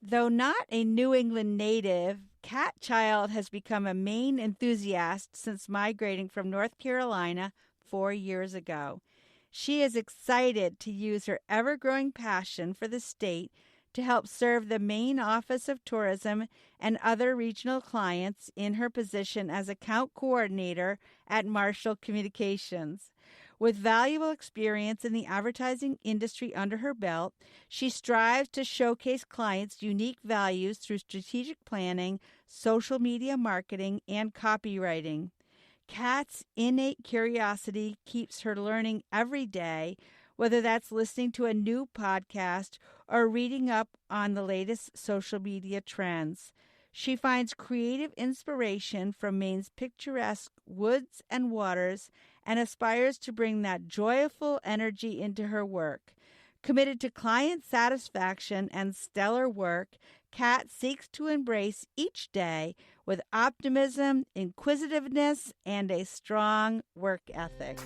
Though not a New England native, Cat Child has become a Maine enthusiast since migrating from North Carolina 4 years ago. She is excited to use her ever-growing passion for the state to help serve the Maine Office of Tourism and other regional clients in her position as account coordinator at Marshall Communications. With valuable experience in the advertising industry under her belt, she strives to showcase clients' unique values through strategic planning, social media marketing, and copywriting. Kat's innate curiosity keeps her learning every day, whether that's listening to a new podcast or reading up on the latest social media trends. She finds creative inspiration from Maine's picturesque woods and waters and aspires to bring that joyful energy into her work. Committed to client satisfaction and stellar work, Kat seeks to embrace each day with optimism, inquisitiveness, and a strong work ethic.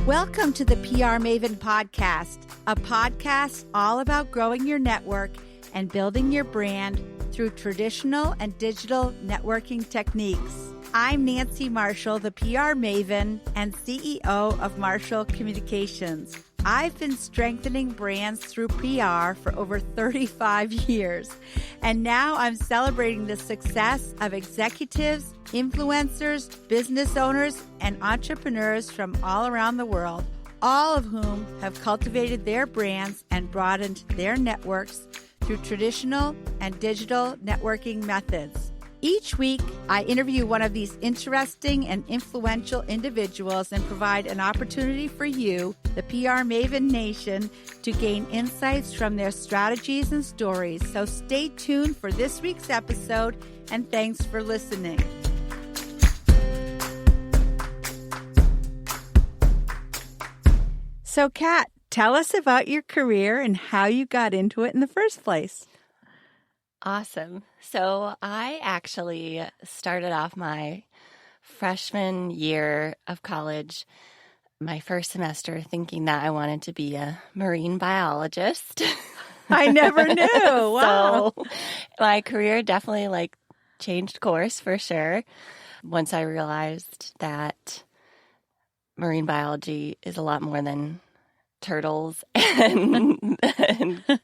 Welcome to the PR Maven Podcast, a podcast all about growing your network and building your brand through traditional and digital networking techniques. I'm Nancy Marshall, the PR Maven and CEO of Marshall Communications. I've been strengthening brands through PR for over 35 years, and now I'm celebrating the success of executives, influencers, business owners, and entrepreneurs from all around the world, all of whom have cultivated their brands and broadened their networks through traditional and digital networking methods. Each week, I interview one of these interesting and influential individuals and provide an opportunity for you, the PR Maven Nation, to gain insights from their strategies and stories. So stay tuned for this week's episode, and thanks for listening. So, Kat, tell us about your career and how you got into it in the first place. Awesome. So I actually started off my freshman year of college, my first semester, thinking that I wanted to be a marine biologist. I never knew. Wow. So my career definitely changed course for sure. Once I realized that marine biology is a lot more than turtles and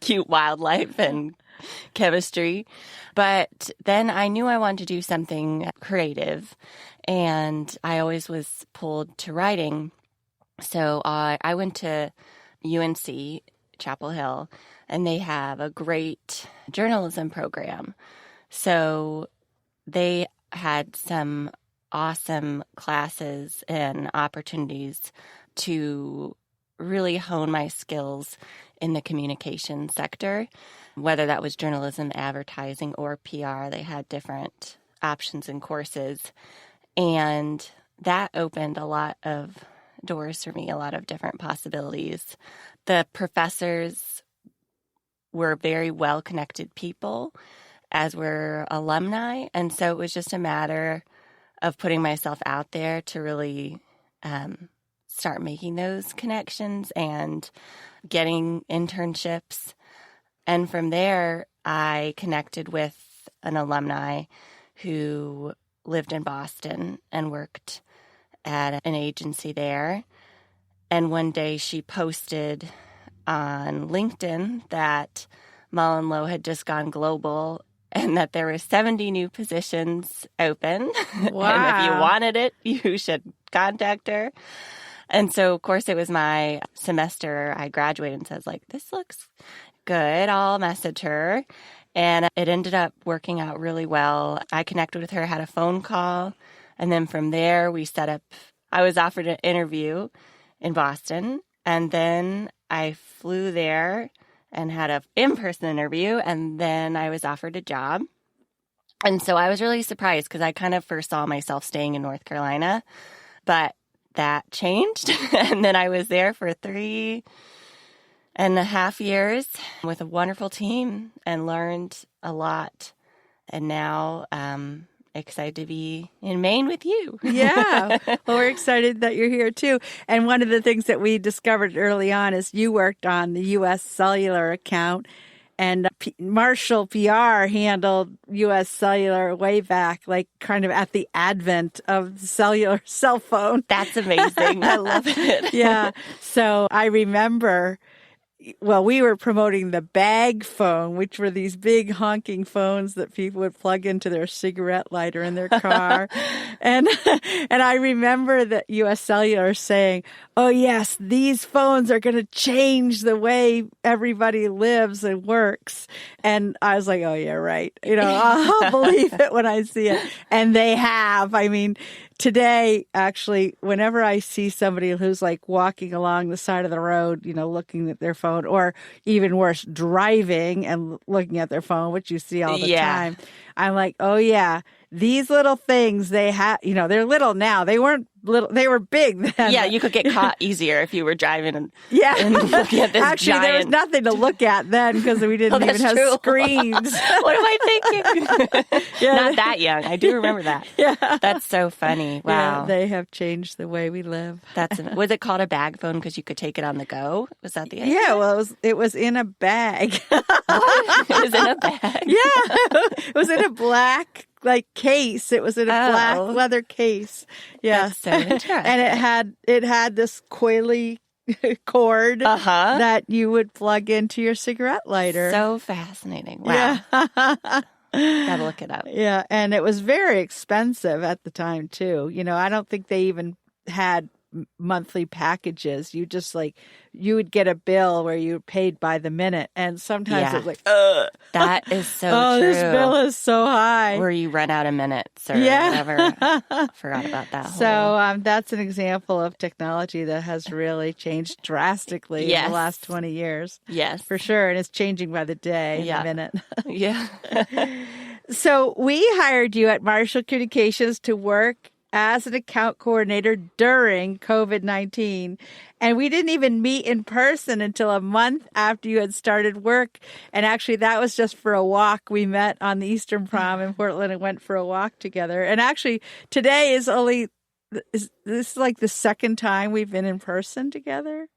cute wildlife and chemistry. But then I knew I wanted to do something creative, and I always was pulled to writing. So I went to UNC Chapel Hill, and they have a great journalism program. So they had some awesome classes and opportunities to really hone my skills in the communication sector, whether that was journalism, advertising, or PR. They had different options and courses. And that opened a lot of doors for me, a lot of different possibilities. The professors were very well-connected people, as were alumni. And so it was just a matter of putting myself out there to really start making those connections and getting internships. And from there, I connected with an alumni who lived in Boston and worked at an agency there. And one day she posted on LinkedIn that MullenLowe had just gone global and that there were 70 new positions open. Wow. And if you wanted it, you should contact her. And so, of course, it was my semester. I graduated and says, this looks good. I'll message her. And it ended up working out really well. I connected with her, had a phone call. And then from there, we set up, I was offered an interview in Boston. And then I flew there and had an in-person interview. And then I was offered a job. And so I was really surprised because I kind of first saw myself staying in North Carolina. But that changed. And then I was there for 3.5 years with a wonderful team and learned a lot. And now I'm excited to be in Maine with you. Yeah. Well, we're excited that you're here too. And one of the things that we discovered early on is you worked on the U.S. cellular account. And Marshall PR handled U.S. Cellular way back, like kind of at the advent of the cellular cell phone. That's amazing. I love it. Yeah. So I remember, well, we were promoting the bag phone, which were these big honking phones that people would plug into their cigarette lighter in their car. and I remember that U.S. Cellular saying, oh, yes, these phones are going to change the way everybody lives and works. And I was like, oh, yeah, right. I'll believe it when I see it. And they have. I mean, today, actually, whenever I see somebody who's like walking along the side of the road, looking at their phone, or even worse, driving and looking at their phone, which you see all the time, I'm like, oh, yeah, these little things they have, they're little now. They weren't little, they were big then. Yeah, you could get caught easier if you were driving and looking at this actually, giant... there was nothing to look at then because we didn't even have screens. What am I thinking? Not that young. I do remember that. Yeah. That's so funny. Wow. Yeah, they have changed the way we live. Was it called a bag phone because you could take it on the go? Was that the idea? Yeah, well, it was in a bag. What? It was in a bag? Yeah. It was in a black case. It was in a black leather case. Yeah. That's so interesting. And it had this coily cord that you would plug into your cigarette lighter. So fascinating. Wow. Yeah. Gotta look it up. Yeah. And it was very expensive at the time too. I don't think they even had monthly packages. You just you would get a bill where you paid by the minute, and sometimes it was like, ugh. That is so true. This bill is so high. Where you run out of minutes or whatever. Forgot about that. So that's an example of technology that has really changed drastically in the last 20 years. Yes. For sure. And it's changing by the day, the minute. Yeah. So we hired you at Marshall Communications to work as an account coordinator during COVID-19. And we didn't even meet in person until a month after you had started work. And actually, that was just for a walk. We met on the Eastern Prom in Portland and went for a walk together. And actually, today is this is like the second time we've been in person together.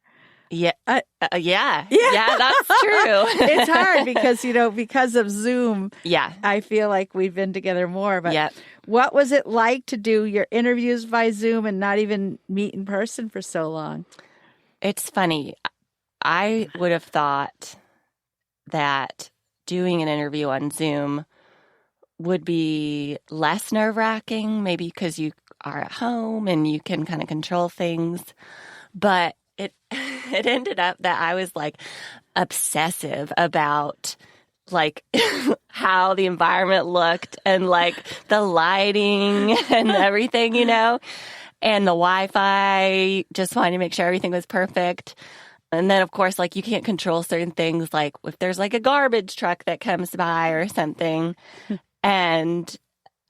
Yeah. Yeah, that's true. It's hard because, because of Zoom. Yeah. I feel like we've been together more. But what was it like to do your interviews by Zoom and not even meet in person for so long? It's funny. I would have thought that doing an interview on Zoom would be less nerve-wracking, maybe because you are at home and you can kind of control things. But it ended up that I was obsessive about how the environment looked and the lighting and everything, and the Wi-Fi, just wanting to make sure everything was perfect. And then, of course, you can't control certain things, if there's a garbage truck that comes by or something. And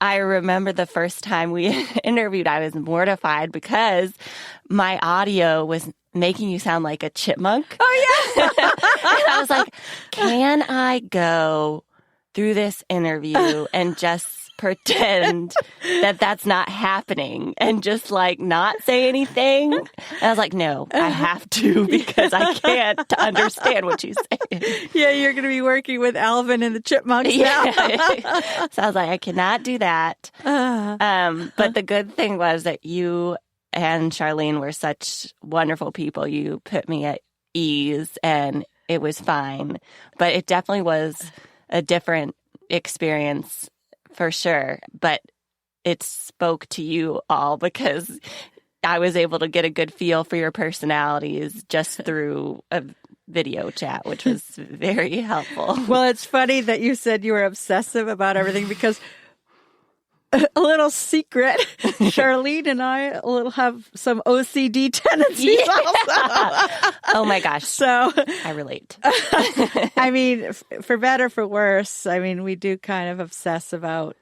I remember the first time we interviewed, I was mortified because my audio was making you sound like a chipmunk. Oh, yeah. And I was like, can I go through this interview and just pretend that that's not happening and just not say anything? And I was like, no, I have to because I can't understand what you say. Yeah, you're going to be working with Alvin and the Chipmunks now. So I was like, I cannot do that. But the good thing was that you and Charlene were such wonderful people. You put me at ease and it was fine. But it definitely was a different experience for sure. But it spoke to you all because I was able to get a good feel for your personalities just through a video chat, which was very helpful. Well, it's funny that you said you were obsessive about everything because a little secret, Charlene and I have some OCD tendencies also. Oh my gosh. So I relate. I mean, for better or for worse, we do kind of obsess about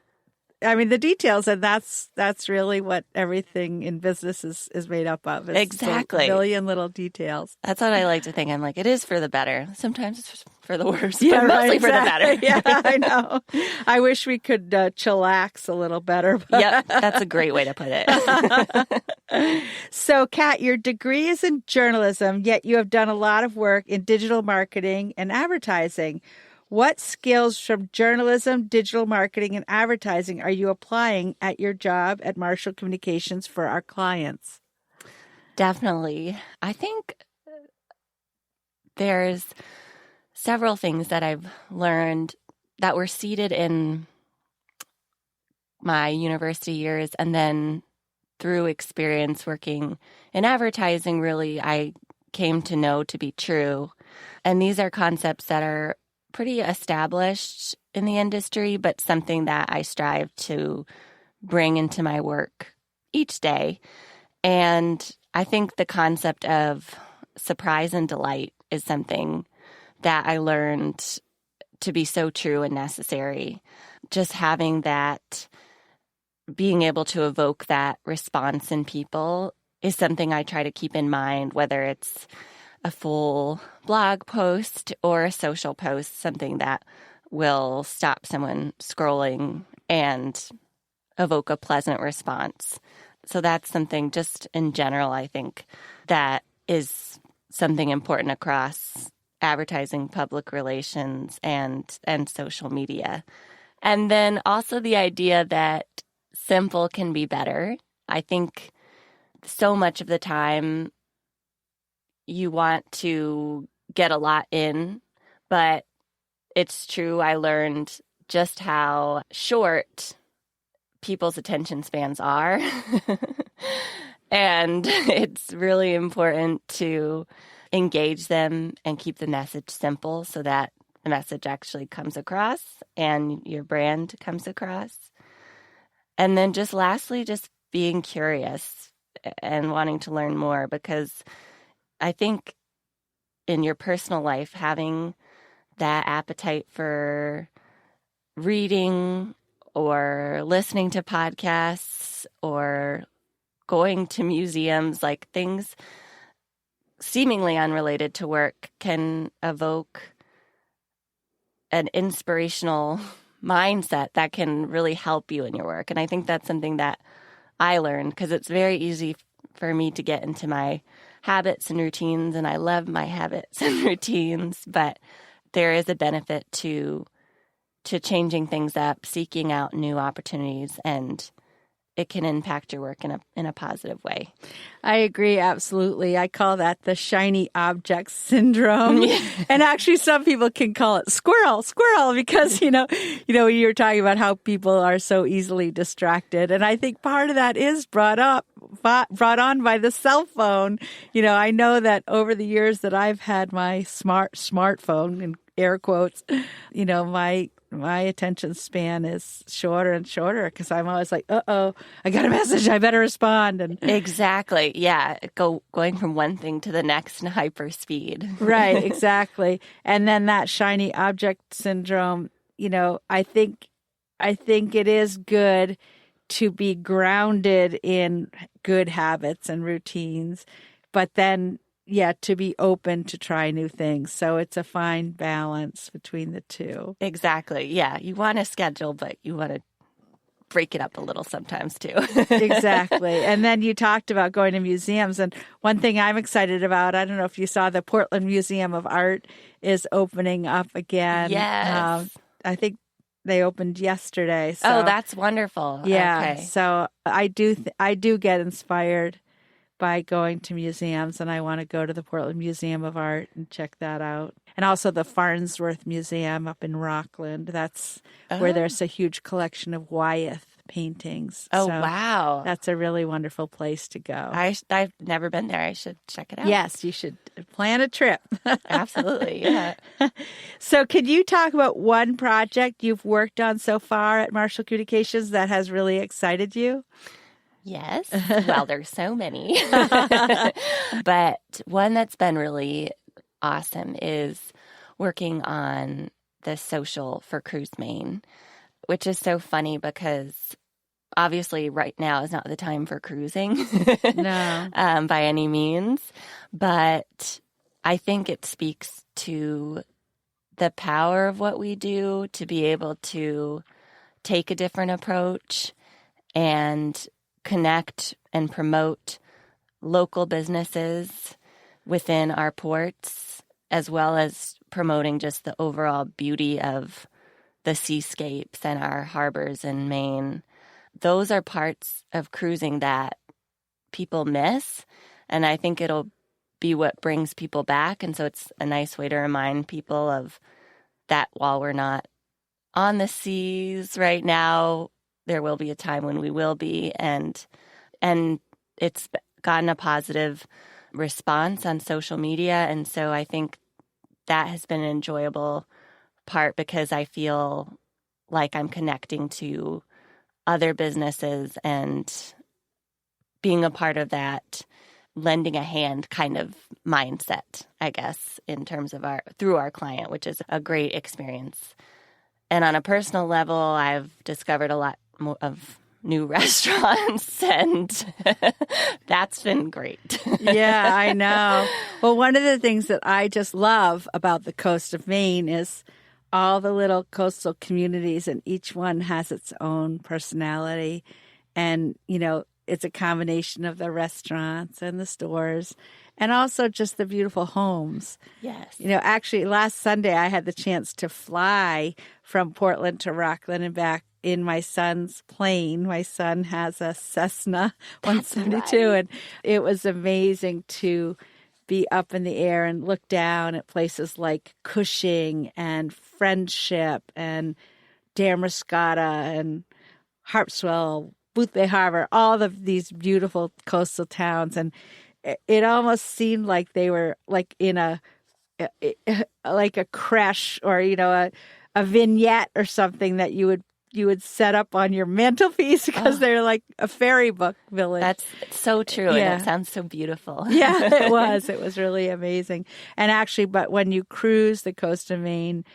the details, and that's really what everything in business is made up of. It's exactly. A billion little details. That's what I like to think. I'm like, it is for the better. Sometimes it's for the worse, but mostly for the better. Yeah, I know. I wish we could chillax a little better. But... Yep, that's a great way to put it. So, Kat, your degree is in journalism, yet you have done a lot of work in digital marketing and advertising. What skills from journalism, digital marketing, and advertising are you applying at your job at Marshall Communications for our clients? Definitely. I think there's several things that I've learned that were seeded in my university years, and then through experience working in advertising, really, I came to know to be true. And these are concepts that are pretty established in the industry, but something that I strive to bring into my work each day. And I think the concept of surprise and delight is something that I learned to be so true and necessary. Just having that, being able to evoke that response in people is something I try to keep in mind, whether it's a full blog post or a social post, something that will stop someone scrolling and evoke a pleasant response. So that's something just in general, I think, that is something important across advertising, public relations, and social media. And then also the idea that simple can be better. I think so much of the time you want to get a lot in, but it's true, I learned just how short people's attention spans are. And it's really important to engage them and keep the message simple so that the message actually comes across and your brand comes across. And then just lastly, just being curious and wanting to learn more, because I think in your personal life, having that appetite for reading or listening to podcasts or going to museums, like things seemingly unrelated to work, can evoke an inspirational mindset that can really help you in your work. And I think that's something that I learned, because it's very easy for me to get into my habits and routines, and I love my habits and routines, but there is a benefit to changing things up, seeking out new opportunities, and it can impact your work in a positive way. I agree, absolutely. I call that the shiny object syndrome. And actually some people can call it squirrel, because, you know, you're talking about how people are so easily distracted. And I think part of that is brought on by the cell phone. You know, I know that over the years that I've had my smartphone, in air quotes, you know, my attention span is shorter and shorter, because I'm always like, uh-oh, I got a message, I better respond. And exactly. Yeah. Going from one thing to the next in hyper speed. Right. Exactly. And then that shiny object syndrome, you know, I think it is good to be grounded in good habits and routines, but then, yeah, to be open to try new things. So it's a fine balance between the two. Exactly. Yeah. You want to schedule, but you want to break it up a little sometimes too. Exactly. And then you talked about going to museums. And one thing I'm excited about, I don't know if you saw, the Portland Museum of Art is opening up again. Yes. I think they opened yesterday. So, oh, that's wonderful. Yeah. Okay. So I do get inspired by going to museums, and I want to go to the Portland Museum of Art and check that out. And also the Farnsworth Museum up in Rockland. That's where there's a huge collection of Wyeth paintings. Oh, so wow. That's a really wonderful place to go. I've never been there. I should check it out. Yes, you should plan a trip. Absolutely, yeah. So can you talk about one project you've worked on so far at Marshall Communications that has really excited you? Yes. Well, there's so many. But one that's been really awesome is working on the social for Cruise Maine, which is so funny because obviously right now is not the time for cruising. No. By any means. But I think it speaks to the power of what we do to be able to take a different approach and connect and promote local businesses within our ports as well as promoting just the overall beauty of the seascapes and our harbors in Maine. Those are parts of cruising that people miss, and I think it'll be what brings people back. And so it's a nice way to remind people of that while we're not on the seas right now, there will be a time when we will be, and it's gotten a positive response on social media, and so I think that has been an enjoyable part because I feel like I'm connecting to other businesses and being a part of that lending a hand kind of mindset, I guess, in terms of through our client, which is a great experience. And on a personal level, I've discovered a lot more of new restaurants, and that's been great. Yeah, I know. Well, one of the things that I just love about the coast of Maine is all the little coastal communities, and each one has its own personality. And, it's a combination of the restaurants and the stores and also just the beautiful homes. Yes. Actually, last Sunday I had the chance to fly from Portland to Rockland and back in my son's plane. My son has a Cessna 172, right. And it was amazing to be up in the air and look down at places like Cushing and Friendship and Damariscotta and Harpswell, Boothbay Harbor, all of these beautiful coastal towns. And it almost seemed like they were like in a creche or, a vignette or something that you would set up on your mantelpiece because they're like a fairy book village. That's so true. Yeah. And it sounds so beautiful. Yeah, it was. It was really amazing. And actually, but when you cruise the coast of Maine,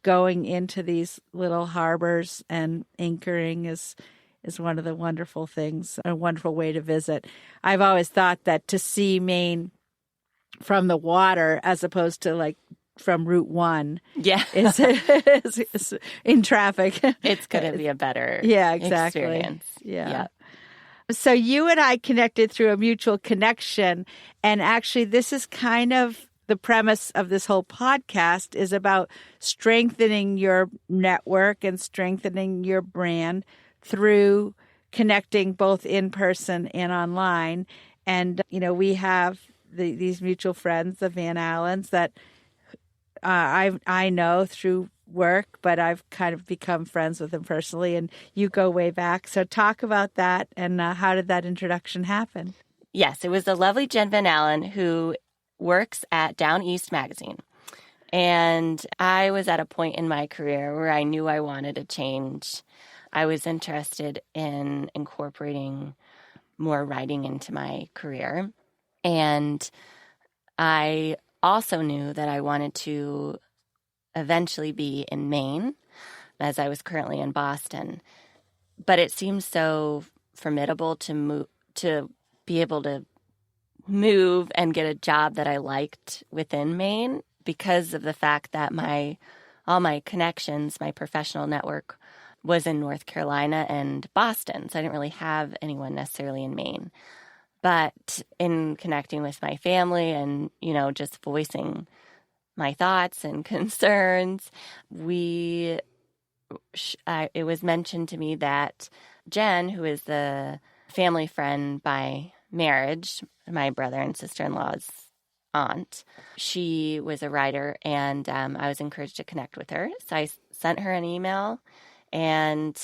going into these little harbors and anchoring is one of the wonderful things, a wonderful way to visit. I've always thought that to see Maine from the water as opposed to like from Route 1 is in traffic. It's going to be a better experience. Yeah. So you and I connected through a mutual connection. And actually, this is kind of the premise of this whole podcast is about strengthening your network and strengthening your brand through connecting both in person and online. And, we have these mutual friends, the Van Allens, that I know through work, but I've kind of become friends with them personally, and you go way back. So talk about that, and how did that introduction happen? Yes, it was the lovely Jen Van Allen who works at Down East magazine. And I was at a point in my career where I knew I wanted a change. I was interested in incorporating more writing into my career. And I also knew that I wanted to eventually be in Maine, as I was currently in Boston. But it seemed so formidable to be able to move and get a job that I liked within Maine because of the fact that all my connections, my professional network was in North Carolina and Boston. So I didn't really have anyone necessarily in Maine. But in connecting with my family and, just voicing my thoughts and concerns, it was mentioned to me that Jen, who is the family friend by marriage, my brother and sister-in-law's aunt, she was a writer, and I was encouraged to connect with her. So I sent her an email, and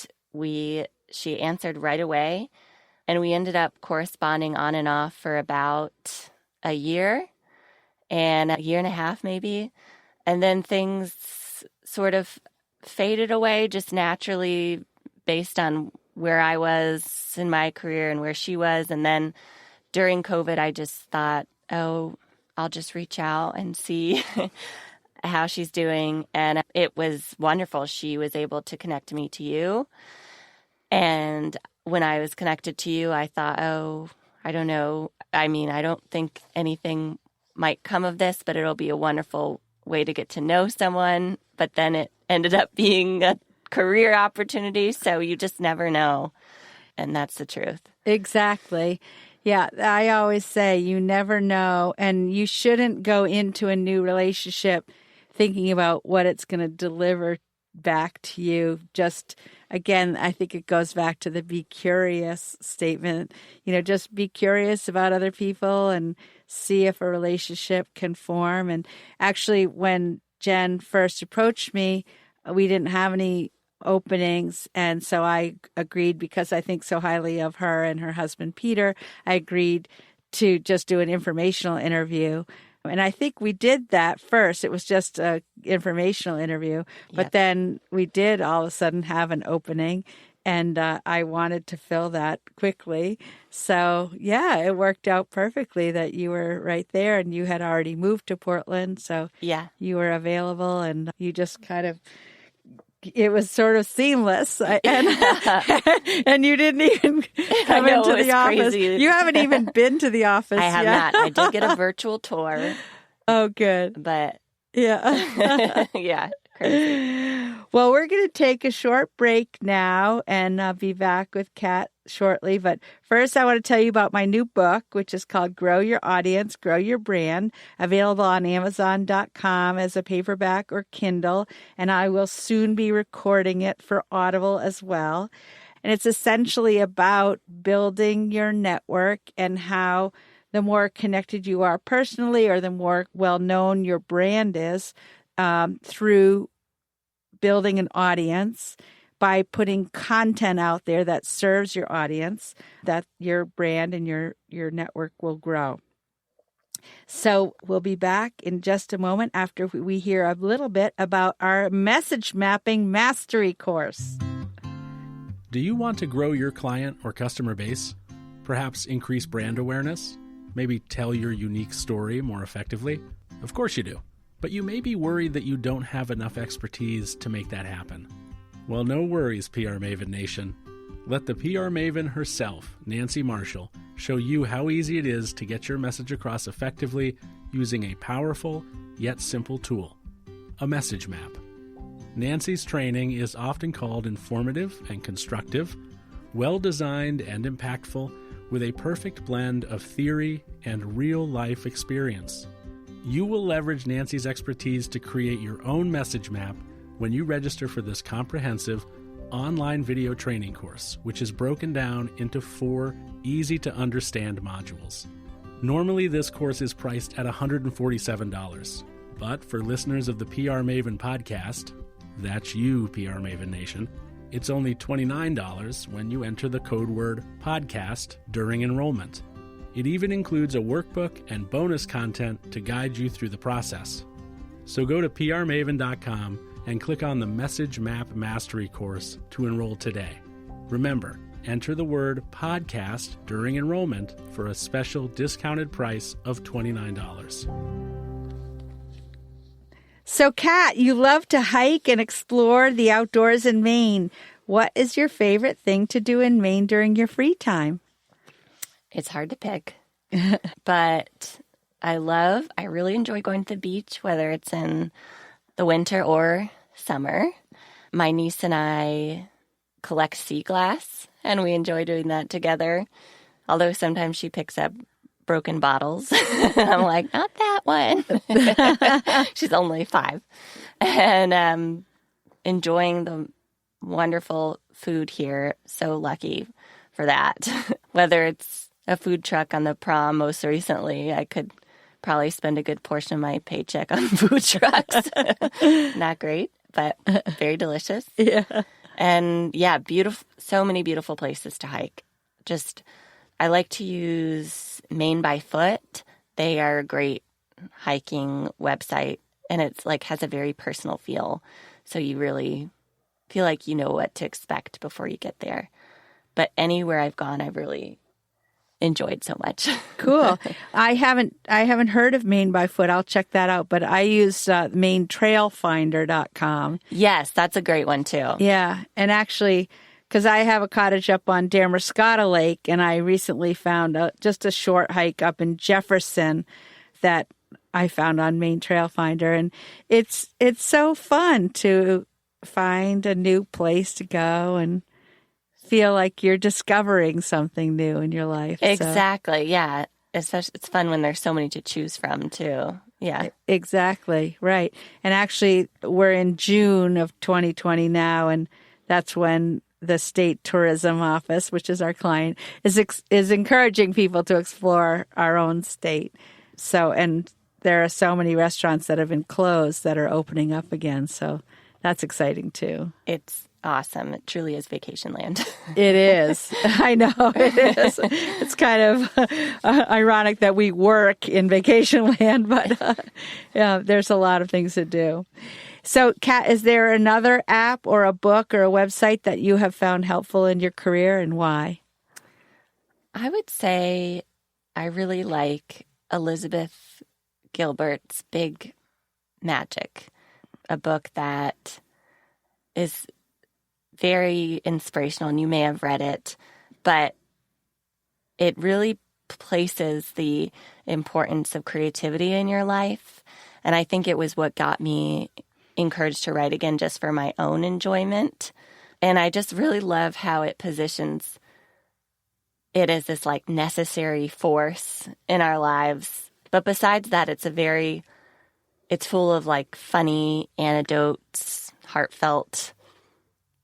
she answered right away. And we ended up corresponding on and off for about a year and a year and a half maybe. And then things sort of faded away just naturally based on where I was in my career and where she was. And then during COVID, I just thought, I'll just reach out and see how she's doing. And it was wonderful. She was able to connect me to you. And when I was connected to you, I thought, I don't know. I mean, I don't think anything might come of this, but it'll be a wonderful way to get to know someone. But then it ended up being a career opportunity. So you just never know. And that's the truth. Exactly. Yeah, I always say you never know, and you shouldn't go into a new relationship thinking about what it's going to deliver back to you. Just, again, I think it goes back to the be curious statement. Just be curious about other people and see if a relationship can form. And actually, when Jen first approached me, we didn't have any openings, and so I agreed, because I think so highly of her and her husband Peter. I agreed to just do an informational interview, and I think we did that first. It was just an informational interview, but then we did all of a sudden have an opening, and I wanted to fill that quickly. So yeah, it worked out perfectly that you were right there, and you had already moved to Portland, so you were available, and you just kind of, it was sort of seamless, and and you didn't even come into the office. Crazy. You haven't even been to the office. I have not. I did get a virtual tour. Oh, good. But yeah, yeah, crazy. Well, we're going to take a short break now and be back with Kat shortly. But first, I want to tell you about my new book, which is called Grow Your Audience, Grow Your Brand, available on Amazon.com as a paperback or Kindle. And I will soon be recording it for Audible as well. And it's essentially about building your network and how the more connected you are personally, or the more well-known your brand is, through building an audience by putting content out there that serves your audience, that your brand and your network will grow. So we'll be back in just a moment after we hear a little bit about our message mapping mastery course. Do you want to grow your client or customer base? Perhaps increase brand awareness? Maybe tell your unique story more effectively? Of course you do. But you may be worried that you don't have enough expertise to make that happen. Well, no worries, PR Maven Nation. Let the PR Maven herself, Nancy Marshall, show you how easy it is to get your message across effectively using a powerful yet simple tool, a message map. Nancy's training is often called informative and constructive, well-designed and impactful, with a perfect blend of theory and real-life experience. You will leverage Nancy's expertise to create your own message map when you register for this comprehensive online video training course, which is broken down into 4 easy-to-understand modules. Normally, this course is priced at $147, but for listeners of the PR Maven podcast, that's you, PR Maven Nation, it's only $29 when you enter the code word podcast during enrollment. It even includes a workbook and bonus content to guide you through the process. So go to prmaven.com and click on the Message Map Mastery course to enroll today. Remember, enter the word podcast during enrollment for a special discounted price of $29. So, Kat, you love to hike and explore the outdoors in Maine. What is your favorite thing to do in Maine during your free time? It's hard to pick, but I really enjoy going to the beach, whether it's in the winter or summer. My niece and I collect sea glass, and we enjoy doing that together, although sometimes she picks up broken bottles. I'm like, not that one. She's only 5. And enjoying the wonderful food here. So lucky for that. Whether it's a food truck on the prom most recently, I could probably spend a good portion of my paycheck on food trucks. Not great, but very delicious. Yeah. And yeah, beautiful. So many beautiful places to hike. I like to use Maine by Foot. They are a great hiking website, and it's has a very personal feel. So you really feel like you know what to expect before you get there. But anywhere I've gone, I've really enjoyed so much. Cool. I haven't heard of Maine by Foot. I'll check that out. But I use MaineTrailFinder.com. Yes, that's a great one too. Yeah, and actually, because I have a cottage up on Damascotta Lake, and I recently found just a short hike up in Jefferson that I found on Maine Trail Finder, and it's so fun to find a new place to go and feel like you're discovering something new in your life. Exactly. Yeah. Especially, it's fun when there's so many to choose from too. Yeah. Exactly. Right. And actually, we're in June of 2020 now, and that's when the State Tourism Office, which is our client, is encouraging people to explore our own state. So, and there are so many restaurants that have been closed that are opening up again. So that's exciting too. It's awesome. It truly is vacation land. It is. I know it is. It's kind of ironic that we work in vacation land, but yeah, there's a lot of things to do. So, Kat, is there another app or a book or a website that you have found helpful in your career, and why? I would say I really like Elizabeth Gilbert's Big Magic, a book that is very inspirational, and you may have read it, but it really places the importance of creativity in your life. And I think it was what got me encouraged to write again, just for my own enjoyment. And I just really love how it positions it as this like necessary force in our lives. But besides that, it's full of like funny anecdotes, heartfelt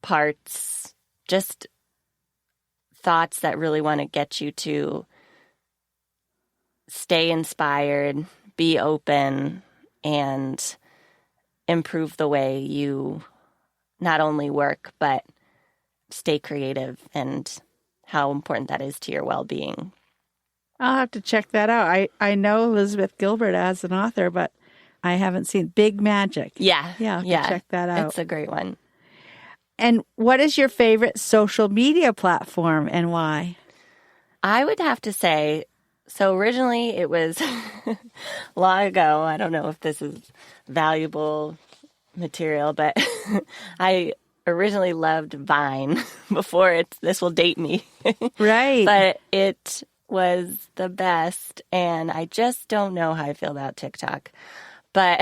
parts, just thoughts that really want to get you to stay inspired, be open, and improve the way you not only work, but stay creative, and how important that is to your well-being. I'll have to check that out. I know Elizabeth Gilbert as an author, but I haven't seen Big Magic. Yeah. Yeah, I'll have to check that out. It's a great one. And what is your favorite social media platform, and why? I would have to say, so originally it was long ago. I don't know if this is valuable material, but I originally loved Vine before this will date me. Right. But it was the best, and I just don't know how I feel about TikTok. But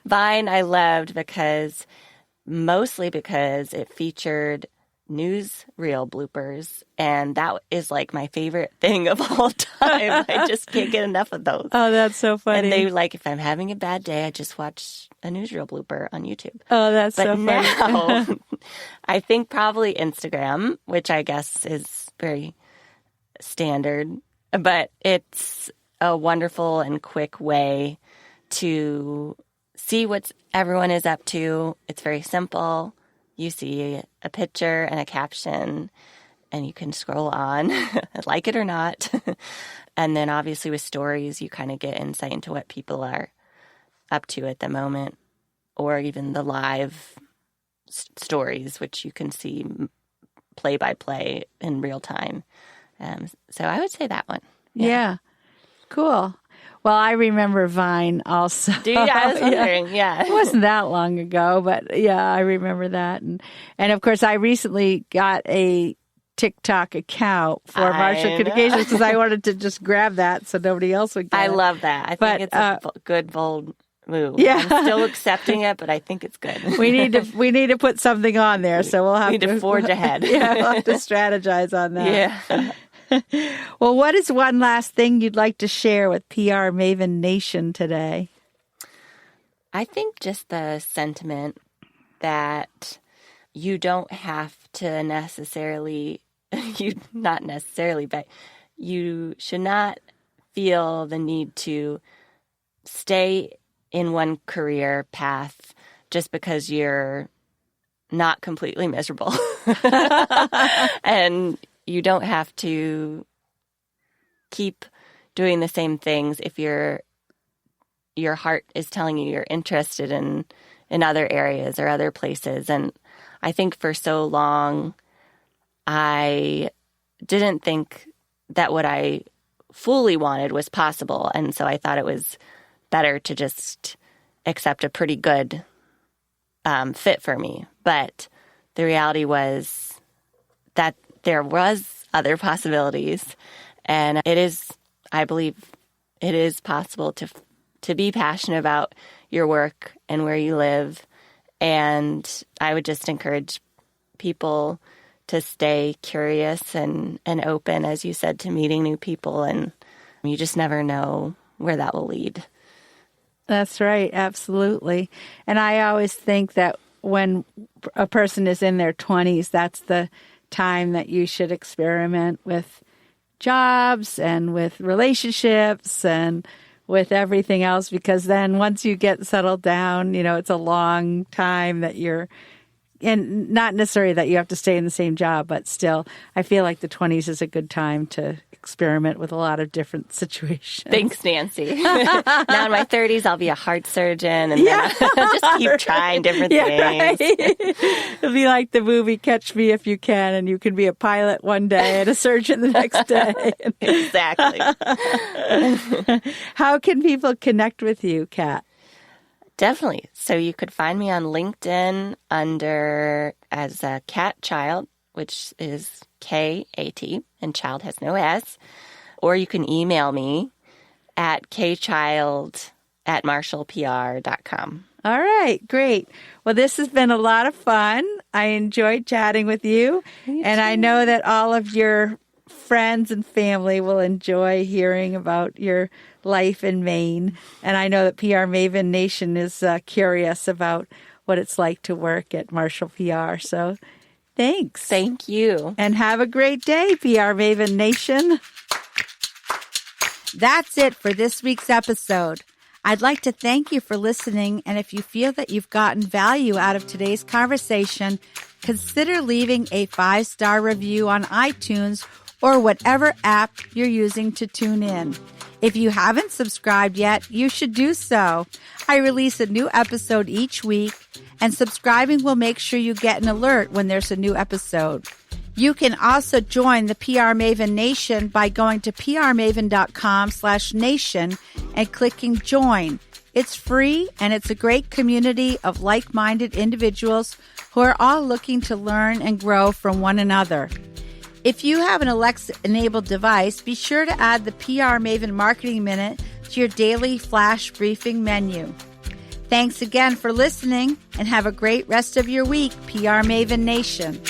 Vine I loved mostly because it featured newsreel bloopers, and that is like my favorite thing of all time. I just can't get enough of those. Oh, that's so funny. And if I'm having a bad day, I just watch a newsreel blooper on YouTube. Oh, that's so funny. But now, I think probably Instagram, which I guess is very standard, but it's a wonderful and quick way to see what everyone is up to. It's very simple. You see a picture and a caption, and you can scroll on, like it or not. And then obviously with stories, you kind of get insight into what people are up to at the moment, or even the live stories, which you can see play by play in real time. So I would say that one. Yeah. Cool. Well, I remember Vine also. Do you? I was wondering, yeah. It wasn't that long ago, but yeah, I remember that. And of course, I recently got a TikTok account for Marshall Communications because I wanted to just grab that so nobody else would get it. I love that. I think it's a good, bold move. Yeah. I'm still accepting it, but I think it's good. We need to put something on there, so we'll have to forge ahead. Yeah, we'll have to strategize on that. Yeah. Well, what is one last thing you'd like to share with PR Maven Nation today? I think just the sentiment that you don't have to necessarily, but you should not feel the need to stay in one career path just because you're not completely miserable. And you don't have to keep doing the same things if your heart is telling you you're interested in other areas or other places. And I think for so long, I didn't think that what I fully wanted was possible. And so I thought it was better to just accept a pretty good fit for me. But the reality was that there was other possibilities, and I believe it is possible to be passionate about your work and where you live. And I would just encourage people to stay curious and open, as you said, to meeting new people. And you just never know where that will lead. That's right. Absolutely. And I always think that when a person is in their 20s, that's the time that you should experiment with jobs and with relationships and with everything else, because then once you get settled down, it's a long time that you're, and not necessarily that you have to stay in the same job, but still, I feel like the 20s is a good time to experiment with a lot of different situations. Thanks, Nancy. Now in my 30s, I'll be a heart surgeon, and then I'll just keep trying different things. Right. It'll be like the movie Catch Me If You Can, and you can be a pilot one day and a surgeon the next day. Exactly. How can people connect with you, Kat? Definitely. So you could find me on LinkedIn as a Kat Child, which is K-A-T, and child has no S. Or you can email me at kchild@marshallpr.com. All right, great. Well, this has been a lot of fun. I enjoyed chatting with you. And I know that all of your friends and family will enjoy hearing about your life in Maine. And I know that PR Maven Nation is curious about what it's like to work at Marshall PR. So thanks. Thank you. And have a great day, PR Maven Nation. That's it for this week's episode. I'd like to thank you for listening. And if you feel that you've gotten value out of today's conversation, consider leaving a 5-star review on iTunes or whatever app you're using to tune in. If you haven't subscribed yet, you should do so. I release a new episode each week, and subscribing will make sure you get an alert when there's a new episode. You can also join the PR Maven Nation by going to prmaven.com/nation and clicking join. It's free, and it's a great community of like-minded individuals who are all looking to learn and grow from one another. If you have an Alexa-enabled device, be sure to add the PR Maven Marketing Minute to your daily flash briefing menu. Thanks again for listening, and have a great rest of your week, PR Maven Nation.